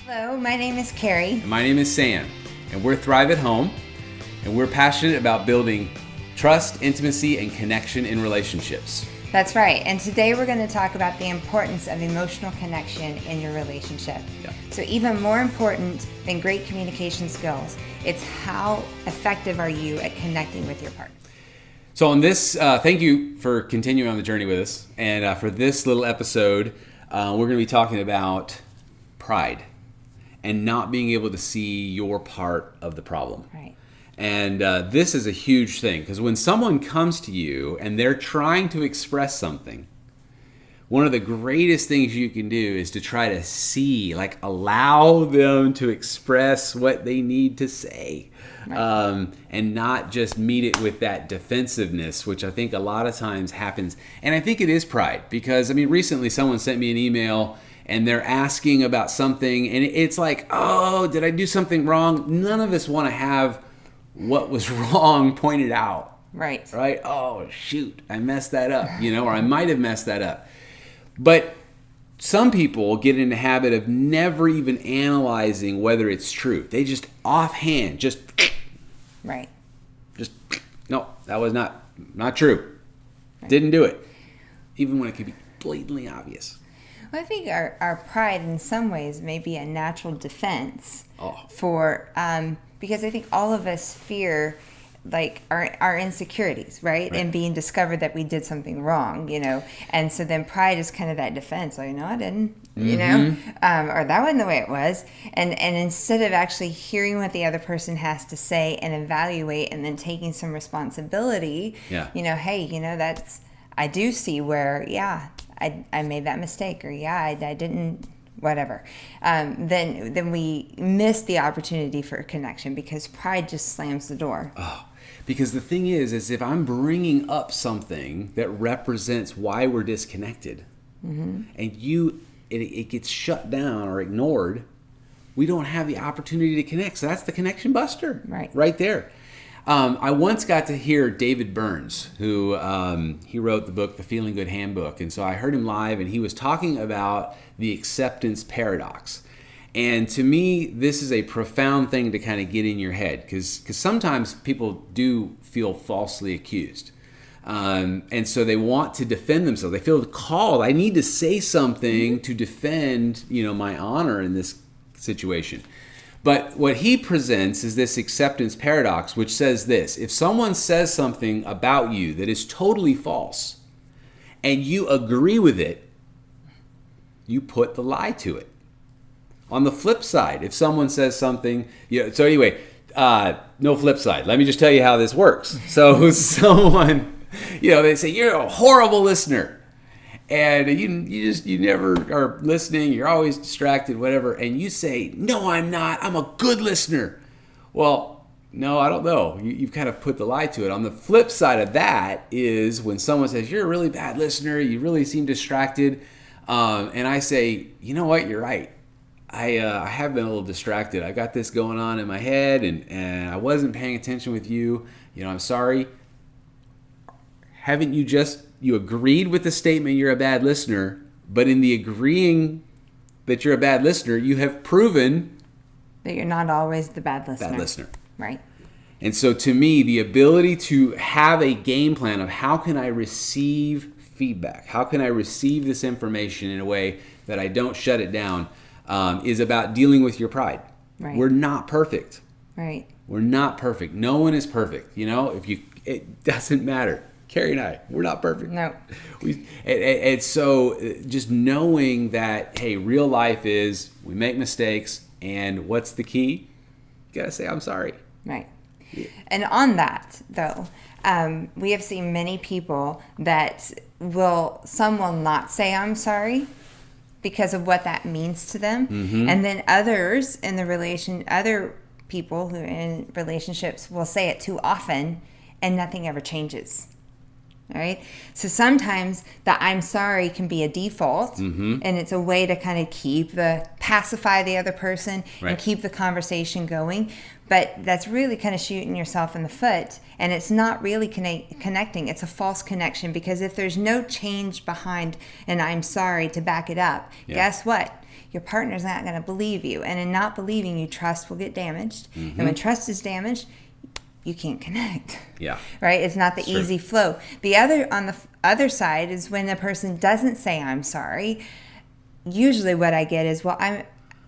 Hello, my name is Carrie. And my name is Sam, and we're Thrive at Home, and we're passionate about building trust, intimacy, and connection in relationships. That's right. And today we're going to talk about the importance of emotional connection in your relationship. Yeah. So even more important than great communication skills, it's how effective are you at connecting with your partner. So on this, thank you for continuing on the journey with us. And for this little episode, we're going to be talking about pride and not being able to see your part of the problem. Right. And this is a huge thing, because when someone comes to you and they're trying to express something, one of the greatest things you can do is to try to see, like allow them to express what they need to say. Right. And not just meet it with that defensiveness, which I think a lot of times happens. And I think it is pride, because I mean, recently someone sent me an email and they're asking about something, and it's like, oh, did I do something wrong? None of us want to have what was wrong pointed out. Right. Right? Oh, shoot, I messed that up, or I might have messed that up. But some people get in the habit of never even analyzing whether it's true. They just offhand, right. No, that was not true. Right. Didn't do it. Even when it could be blatantly obvious. Well, I think our pride in some ways may be a natural defense because I think all of us fear like our insecurities, right? And being discovered that we did something wrong, and so then pride is kind of that defense, like, no, I didn't, or that wasn't the way it was, and instead of actually hearing what the other person has to say and evaluate and then taking some responsibility, hey, that's, I do see where, I made that mistake, or I didn't, whatever, then we miss the opportunity for a connection because pride just slams the door. Oh, because the thing is if I'm bringing up something that represents why we're disconnected, and it gets shut down or ignored, we don't have the opportunity to connect. So that's the connection buster, right there. I once got to hear David Burns, who he wrote the book, The Feeling Good Handbook. And so I heard him live, and he was talking about the acceptance paradox. And to me, this is a profound thing to kind of get in your head, because sometimes people do feel falsely accused. And so they want to defend themselves. They feel called. I need to say something to defend, my honor in this situation. But what he presents is this acceptance paradox, which says this: if someone says something about you that is totally false, and you agree with it, you put the lie to it. On the flip side, if someone says something, so anyway, no flip side. Let me just tell you how this works. So someone, they say, you're a horrible listener. And you never are listening. You're always distracted, whatever. And you say, no, I'm not. I'm a good listener. Well, no, I don't know. You've kind of put the lie to it. On the flip side of that is when someone says, you're a really bad listener. You really seem distracted. And I say, you know what? You're right. I have been a little distracted. I got this going on in my head, and I wasn't paying attention with you. I'm sorry. Haven't you agreed with the statement you're a bad listener, but in the agreeing that you're a bad listener, you have proven that you're not always the bad listener. Bad listener. Right. And so to me, the ability to have a game plan of how can I receive feedback, how can I receive this information in a way that I don't shut it down, is about dealing with your pride. Right. We're not perfect. Right. We're not perfect. No one is perfect. It doesn't matter. Carrie and I, we're not perfect. No. And so just knowing that, hey, real life is we make mistakes, and what's the key? You got to say, I'm sorry. Right. Yeah. And on that, though, we have seen many people that some will not say I'm sorry because of what that means to them. Mm-hmm. And then others other people who are in relationships will say it too often and nothing ever changes. All right. So sometimes the I'm sorry can be a default, and it's a way to kind of pacify the other person and keep the conversation going. But that's really kind of shooting yourself in the foot, and it's not really connecting. It's a false connection, because if there's no change behind an I'm sorry to back it up, guess what? Your partner's not going to believe you. And in not believing you, trust will get damaged. And when trust is damaged, you can't connect. Yeah. Right? It's not the easy flow. On the other side is when the person doesn't say I'm sorry. Usually what I get is, well,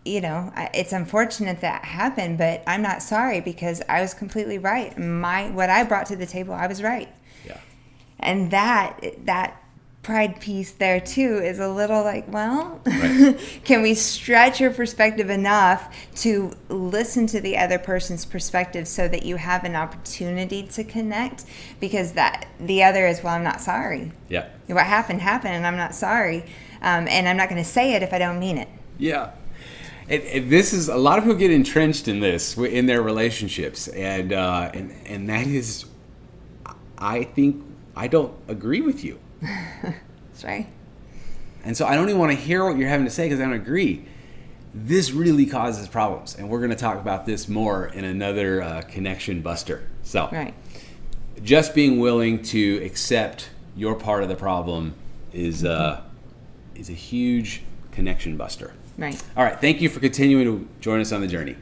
it's unfortunate that happened, but I'm not sorry because I was completely right. What I brought to the table, I was right. Yeah. And that pride piece there too is a little like, well, can we stretch your perspective enough to listen to the other person's perspective so that you have an opportunity to connect? Because the other is, well, I'm not sorry. Yeah. What happened, and I'm not sorry. And I'm not going to say it if I don't mean it. Yeah. And this is, a lot of people get entrenched in this in their relationships, and that is, I think, I don't agree with you. That's right. And so I don't even want to hear what you're having to say because I don't agree. This really causes problems, and we're going to talk about this more in another connection buster. So, just being willing to accept your part of the problem is a huge connection buster. Right. All right. Thank you for continuing to join us on the journey.